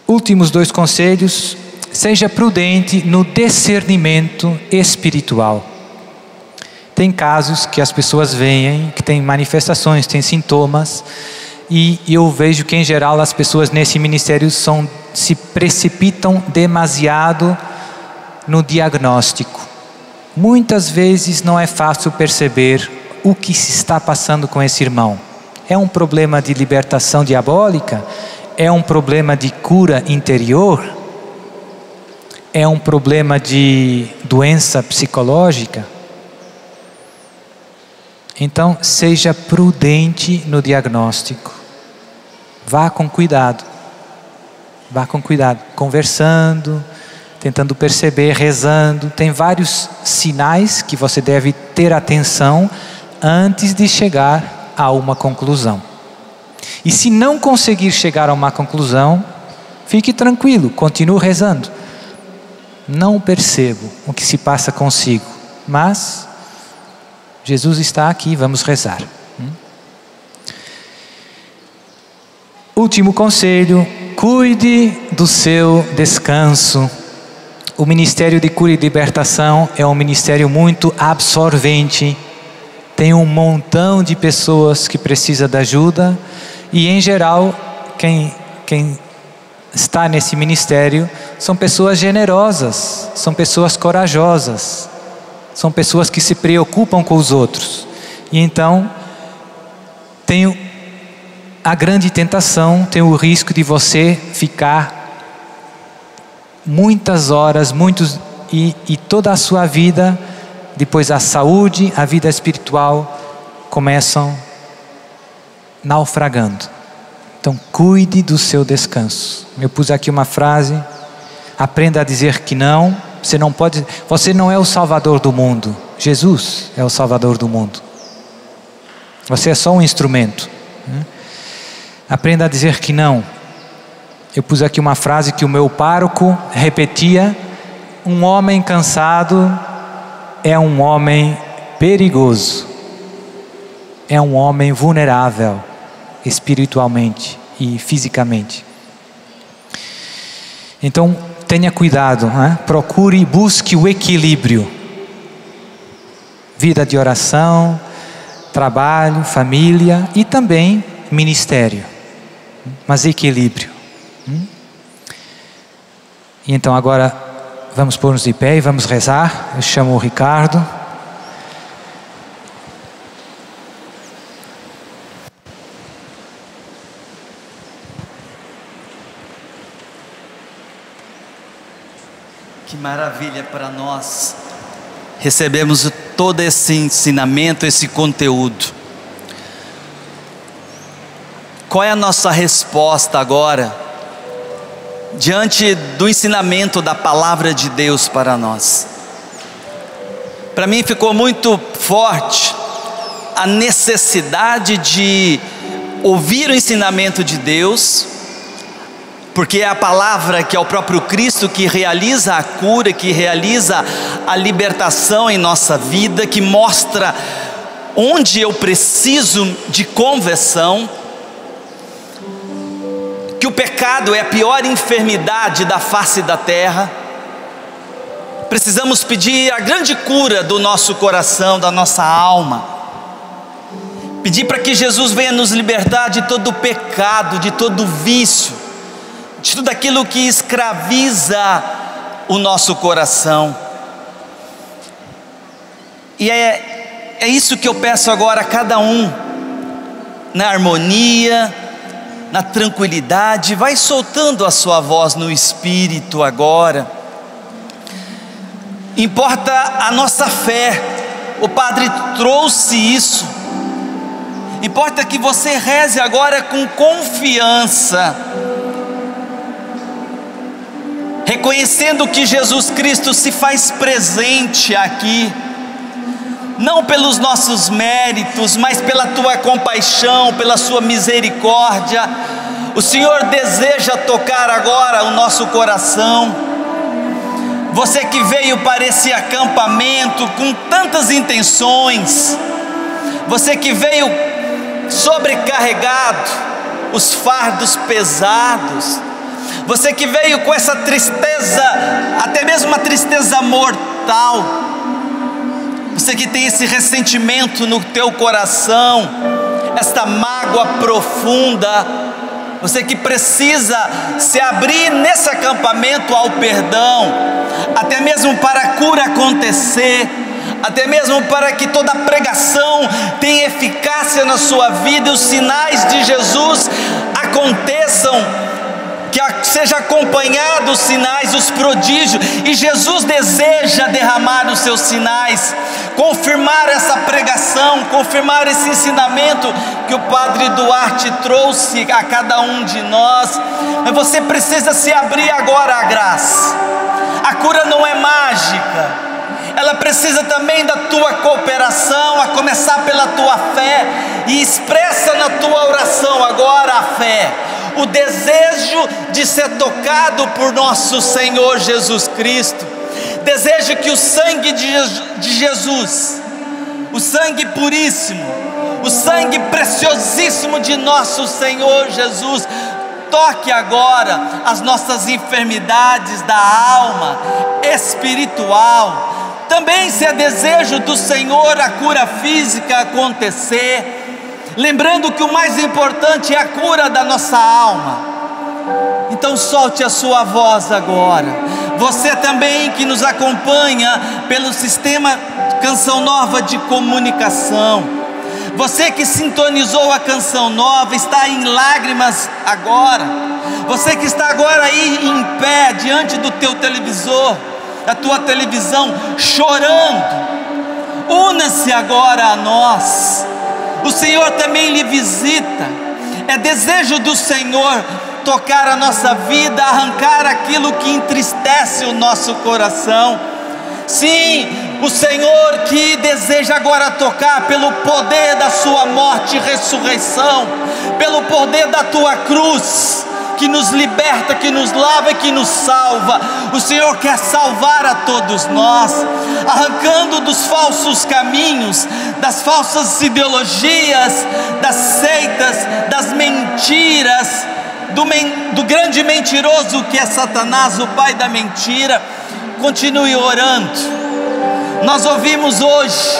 Últimos 2 conselhos: seja prudente no discernimento espiritual. Tem casos que as pessoas veem, que tem manifestações, tem sintomas, e eu vejo que em geral as pessoas nesse ministério se precipitam demasiado no diagnóstico. Muitas vezes não é fácil perceber o que se está passando com esse irmão. É um problema de libertação diabólica? É um problema de cura interior? É um problema de doença psicológica? Então, seja prudente no diagnóstico. Vá com cuidado. Vá com cuidado, conversando, tentando perceber, rezando. Tem vários sinais que você deve ter atenção antes de chegar a uma conclusão. E se não conseguir chegar a uma conclusão, fique tranquilo, continue rezando. Não percebo o que se passa consigo, mas Jesus está aqui, vamos rezar. Último conselho: cuide do seu descanso. O Ministério de Cura e Libertação é um ministério muito absorvente. Tem um montão de pessoas que precisam de ajuda. E em geral, quem está nesse ministério são pessoas generosas, são pessoas corajosas, são pessoas que se preocupam com os outros. E então, tem a grande tentação, tem o risco de você ficar muitas horas, muitos e toda a sua vida, depois a saúde, a vida espiritual, começam naufragando. Então cuide do seu descanso. Eu pus aqui uma frase: aprenda a dizer que não. Você não é o salvador do mundo. Jesus é o salvador do mundo. Você é só um instrumento. Aprenda a dizer que não. Eu pus aqui uma frase que o meu pároco repetia: um homem cansado é um homem perigoso. É um homem vulnerável espiritualmente e fisicamente. Então tenha cuidado, procure e busque o equilíbrio. Vida de oração, trabalho, família e também ministério. Mas equilíbrio. E então agora vamos pôr-nos de pé e vamos rezar. Eu chamo o Ricardo. Que maravilha para nós recebemos todo esse ensinamento, esse conteúdo. Qual é a nossa resposta agora diante do ensinamento da palavra de Deus para nós? Para mim ficou muito forte a necessidade de ouvir o ensinamento de Deus, porque é a palavra que é o próprio Cristo que realiza a cura, que realiza a libertação em nossa vida, que mostra onde eu preciso de conversão, que o pecado é a pior enfermidade da face da terra. Precisamos pedir a grande cura do nosso coração, da nossa alma, pedir para que Jesus venha nos libertar de todo o pecado, de todo o vício, de tudo aquilo que escraviza o nosso coração. E é isso que eu peço agora a cada um, na harmonia, na tranquilidade. Vai soltando a sua voz no Espírito agora. Importa a nossa fé. O Padre trouxe isso. Importa que você reze agora com confiança, reconhecendo que Jesus Cristo se faz presente aqui, não pelos nossos méritos, mas pela tua compaixão, pela sua misericórdia. O Senhor deseja tocar agora o nosso coração. Você que veio para esse acampamento com tantas intenções, você que veio sobrecarregado, os fardos pesados, você que veio com essa tristeza, até mesmo uma tristeza mortal, você que tem esse ressentimento no teu coração, esta mágoa profunda, você que precisa se abrir nesse acampamento ao perdão, até mesmo para a cura acontecer, até mesmo para que toda pregação tenha eficácia na sua vida e os sinais de Jesus aconteçam, que seja acompanhado os sinais, os prodígios, e Jesus deseja derramar os seus sinais, confirmar essa pregação, confirmar esse ensinamento que o Padre Duarte trouxe a cada um de nós. Mas você precisa se abrir agora à graça. A cura não é mágica, ela precisa também da tua cooperação, a começar pela tua fé, e expressa na tua oração agora a fé, o desejo de ser tocado por nosso Senhor Jesus Cristo. Desejo que o sangue de Jesus, o sangue puríssimo, o sangue preciosíssimo de nosso Senhor Jesus, toque agora as nossas enfermidades da alma, espiritual. Também, se é desejo do Senhor a cura física acontecer, lembrando que o mais importante é a cura da nossa alma. Então solte a sua voz agora. Você também que nos acompanha pelo sistema Canção Nova de comunicação, você que sintonizou a Canção Nova, está em lágrimas agora, você que está agora aí em pé diante do teu televisor, da tua televisão, chorando, una-se agora a nós. O Senhor também lhe visita. É desejo do Senhor tocar a nossa vida, arrancar aquilo que entristece o nosso coração. Sim, o Senhor que deseja agora tocar pelo poder da sua morte e ressurreição, pelo poder da tua cruz, que nos liberta, que nos lava e que nos salva. O Senhor quer salvar a todos nós, arrancando dos falsos caminhos, das falsas ideologias, das seitas, das mentiras, do grande mentiroso que é Satanás, o pai da mentira. Continue orando. Nós ouvimos hoje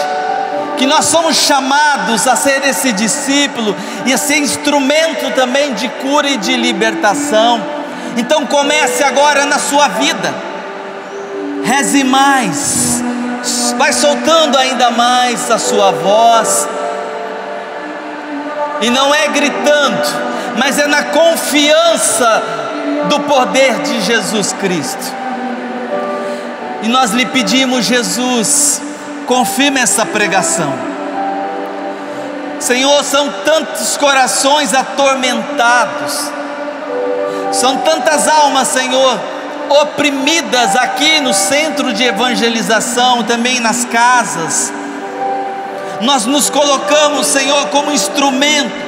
que nós somos chamados a ser esse discípulo e a ser instrumento também de cura e de libertação. Então comece agora na sua vida, reze mais, vai soltando ainda mais a sua voz, e não é gritando, mas é na confiança do poder de Jesus Cristo. E nós lhe pedimos, Jesus, confirme essa pregação. Senhor, são tantos corações atormentados, são tantas almas, Senhor, oprimidas aqui no centro de evangelização, também nas casas. Nós nos colocamos, Senhor, como instrumentos.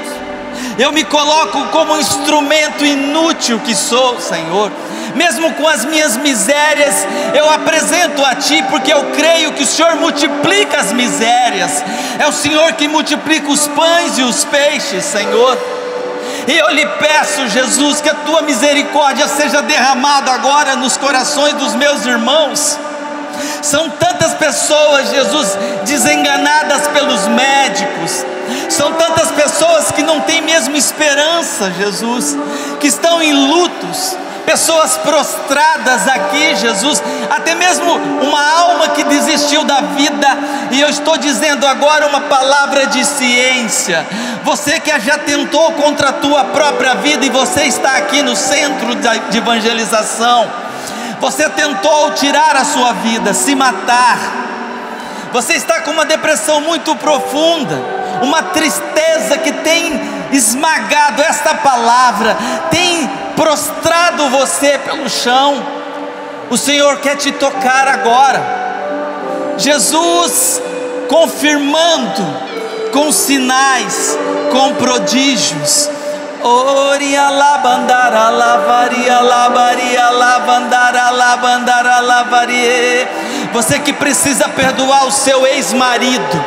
Eu me coloco como um instrumento inútil que sou, Senhor. Mesmo com as minhas misérias, eu apresento a Ti, porque eu creio que o Senhor multiplica as misérias. É o Senhor que multiplica os pães e os peixes, Senhor. E eu lhe peço, Jesus, que a Tua misericórdia seja derramada agora nos corações dos meus irmãos. São tantas pessoas, Jesus, desenganadas pelos médicos. São tantas pessoas que não têm mesmo esperança, Jesus, que estão em lutos. Pessoas prostradas aqui, Jesus, até mesmo uma alma que desistiu da vida. E eu estou dizendo agora uma palavra de ciência. Você que já tentou contra a tua própria vida, e você está aqui no centro de evangelização, você tentou tirar a sua vida, se matar. Você está com uma depressão muito profunda, uma tristeza que tem esmagado esta palavra, tem prostrado você pelo chão. O Senhor quer te tocar agora. Jesus confirmando com sinais, com prodígios. Oria labandara lavaria labaria lavandara lavandara lavarie. Você que precisa perdoar o seu ex-marido.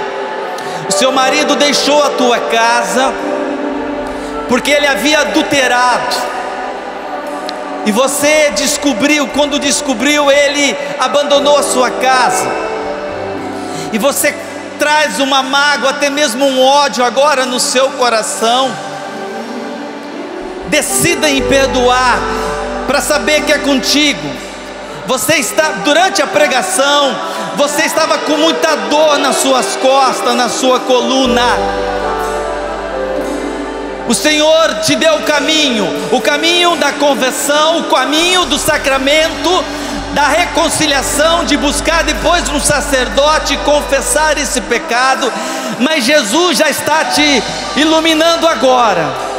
O seu marido deixou a tua casa porque ele havia adulterado, e você descobriu. Quando descobriu, ele abandonou a sua casa, e você traz uma mágoa, até mesmo um ódio agora no seu coração. Decida em perdoar, para saber que é contigo. Você está, durante a pregação, você estava com muita dor nas suas costas, na sua coluna. O Senhor te deu o caminho da conversão, o caminho do sacramento, da reconciliação, de buscar depois um sacerdote, confessar esse pecado. Mas Jesus já está te iluminando agora.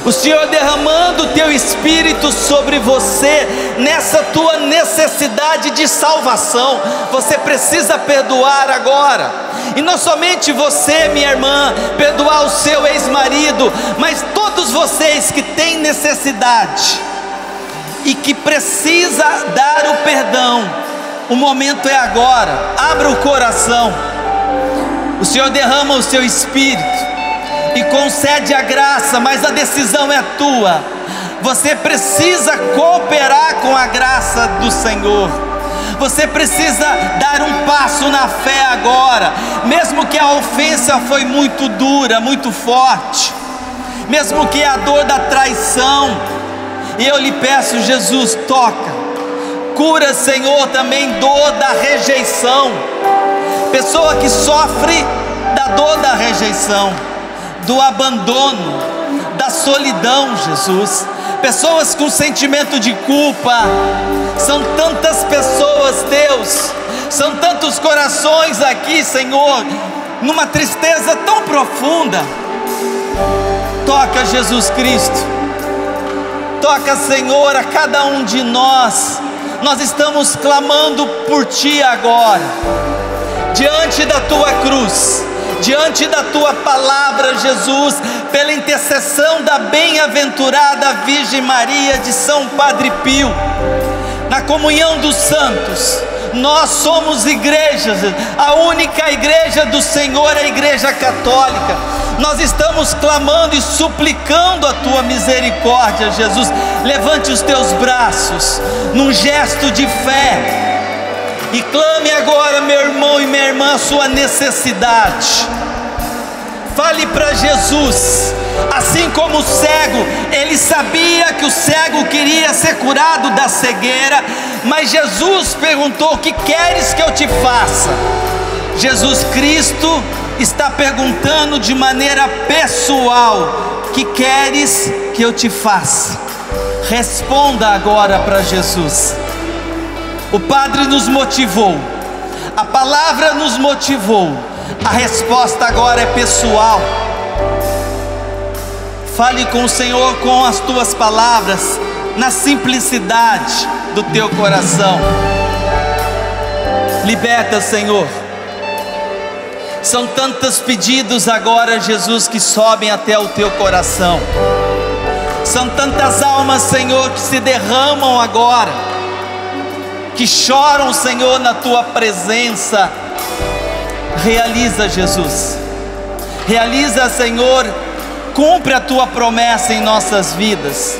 O Senhor derramando o teu Espírito sobre você, nessa tua necessidade de salvação. Você precisa perdoar agora. E não somente você, minha irmã, perdoar o seu ex-marido, mas todos vocês que têm necessidade e que precisa dar o perdão. O momento é agora. Abra o coração. O Senhor derrama o seu Espírito e concede a graça, mas a decisão é tua. Você precisa cooperar com a graça do Senhor. Você precisa dar um passo na fé agora, mesmo que a ofensa foi muito dura, muito forte, mesmo que a dor da traição. E eu lhe peço, Jesus, toca, cura, Senhor, também dor da rejeição. Pessoa que sofre da dor da rejeição, do abandono, da solidão, Jesus. Pessoas com sentimento de culpa, São tantas pessoas, Deus, são tantos corações aqui, Senhor, numa tristeza tão profunda. Toca, Jesus Cristo, toca, Senhor, a cada um de nós. Nós estamos clamando por Ti agora, diante da Tua cruz, diante da Tua palavra, Jesus, pela intercessão da bem-aventurada Virgem Maria de São Padre Pio, na comunhão dos santos. Nós somos igrejas, a única igreja do Senhor é a Igreja Católica. Nós estamos clamando e suplicando a Tua misericórdia, Jesus. Levante os Teus braços num gesto de fé e clame agora, meu irmão e minha irmã, a sua necessidade. Fale para Jesus. Assim como o cego, ele sabia que o cego queria ser curado da cegueira, mas Jesus perguntou: o que queres que eu te faça? Jesus Cristo está perguntando de maneira pessoal: o que queres que eu te faça? Responda agora para Jesus. O Padre nos motivou, a palavra nos motivou, a resposta agora é pessoal. Fale com o Senhor com as tuas palavras, na simplicidade do teu coração. Liberta, Senhor. São tantos pedidos agora, Jesus, que sobem até o teu coração. São tantas almas, Senhor, que se derramam agora, que choram, Senhor, na tua presença. Realiza, Jesus. Realiza, Senhor. Cumpre a tua promessa em nossas vidas.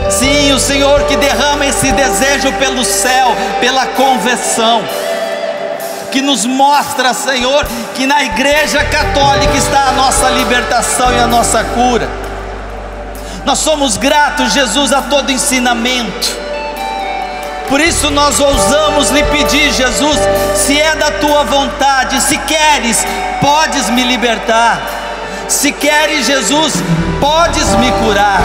Sim, o Senhor que derrama esse desejo pelo céu, pela conversão, que nos mostra, Senhor, que na Igreja Católica está a nossa libertação e a nossa cura. Nós somos gratos, Jesus, a todo ensinamento. Por isso nós ousamos lhe pedir, Jesus, se é da tua vontade, se queres, podes me libertar. Se queres, Jesus, podes me curar.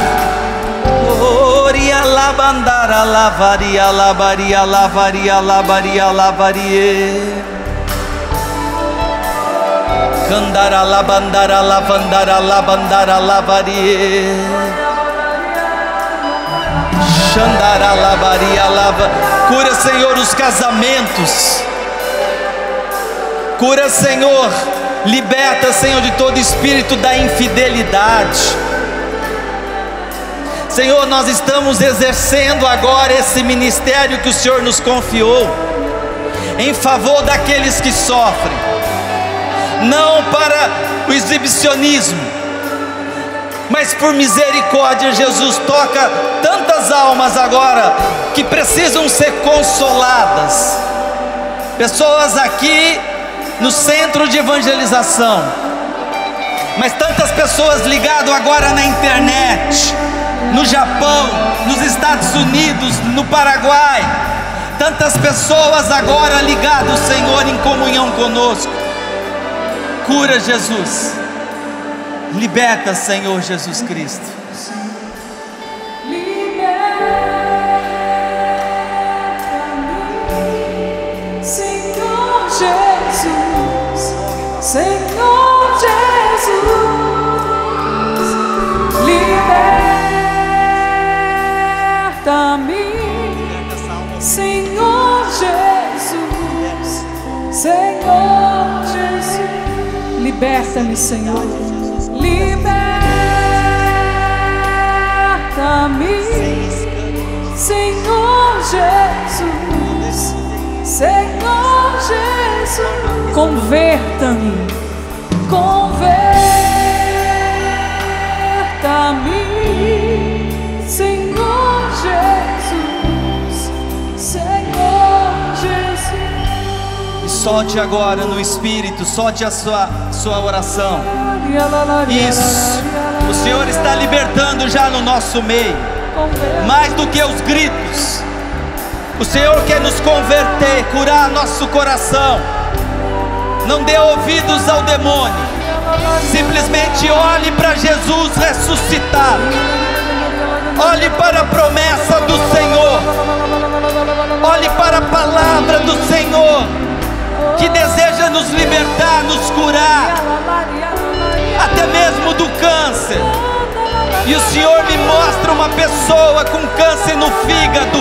Oria labandara lavaria lavaria lavaria lavaria lavarie. Candara labandara lavandara lavandara lavarie. Xandara lavaria lava. Cura, Senhor, os casamentos. Cura, Senhor. Liberta, Senhor, de todo espírito da infidelidade. Senhor, nós estamos exercendo agora esse ministério que o Senhor nos confiou, em favor daqueles que sofrem, não para o exibicionismo, mas por misericórdia. Jesus, toca tantas almas agora que precisam ser consoladas. Pessoas aqui no centro de evangelização, mas tantas pessoas ligadas agora na internet, no Japão, nos Estados Unidos, no Paraguai. Tantas pessoas agora ligadas, Senhor, em comunhão conosco. Cura, Jesus. Liberta, Senhor Jesus Cristo. Senhor Jesus, Senhor Jesus, liberta-me, Senhor Jesus, Senhor Jesus, liberta-me, Senhor, liberta-me, Senhor Jesus, Senhor Jesus, converta-me, converta-me, Senhor Jesus, Senhor Jesus. E solte agora no Espírito, solte a sua oração. Isso, o Senhor está libertando já no nosso meio, mais do que os gritos. O Senhor quer nos converter, curar nosso coração. Não dê ouvidos ao demônio. Simplesmente olhe para Jesus ressuscitado. Olhe para a promessa do Senhor. Olhe para a palavra do Senhor, que deseja nos libertar, nos curar, até mesmo do câncer. E o Senhor me mostra uma pessoa com câncer no fígado.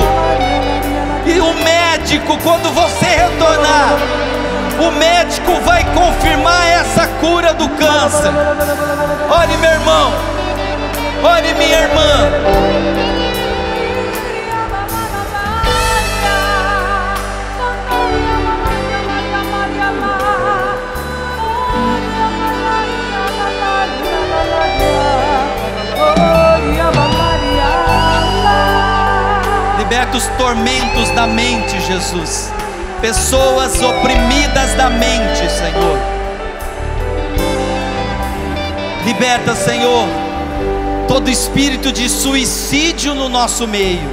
E o médico, quando você retornar, o médico vai confirmar essa cura do câncer. Olhe, meu irmão. Olhe, minha irmã. Liberta os tormentos da mente, Jesus. Pessoas oprimidas da mente, Senhor. Liberta, Senhor, todo espírito de suicídio no nosso meio.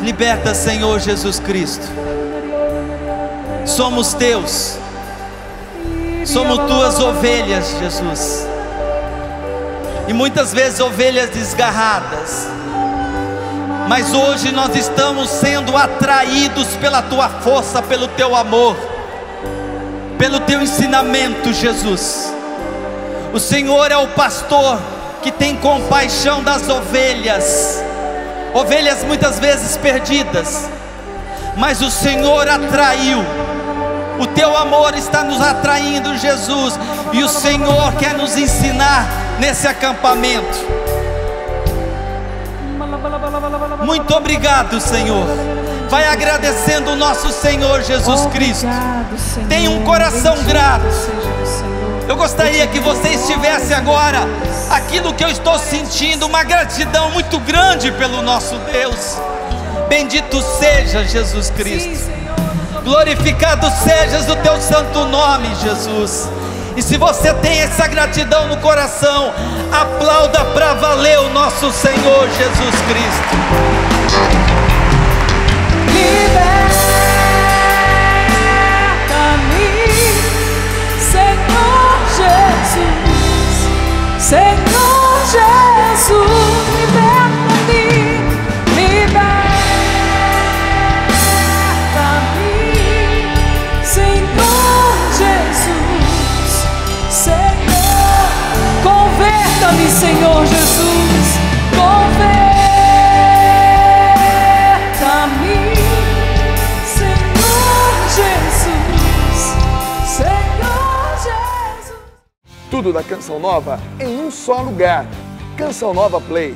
Liberta, Senhor Jesus Cristo. Somos teus. Somos tuas ovelhas, Jesus. E muitas vezes ovelhas desgarradas. Mas hoje nós estamos sendo atraídos pela tua força, pelo teu amor, pelo teu ensinamento, Jesus. O Senhor é o pastor que tem compaixão das ovelhas, ovelhas muitas vezes perdidas, mas o Senhor atraiu. O teu amor está nos atraindo, Jesus, e o Senhor quer nos ensinar nesse acampamento. Muito obrigado, Senhor. Vai agradecendo o nosso Senhor Jesus Cristo. Tenha um coração grato. Eu gostaria que você estivesse agora aquilo que eu estou sentindo, uma gratidão muito grande pelo nosso Deus. Bendito seja Jesus Cristo. Glorificado sejas o teu santo nome, Jesus. E se você tem essa gratidão no coração, aplauda para valer o nosso Senhor Jesus Cristo. Liberta-me, Senhor Jesus, Senhor Jesus, liberta-me, liberta-me, Senhor Jesus, Senhor, converta-me, Senhor Jesus, converta-me, Senhor Jesus, Senhor Jesus. Tudo da Canção Nova em um só lugar. Canção Nova Play.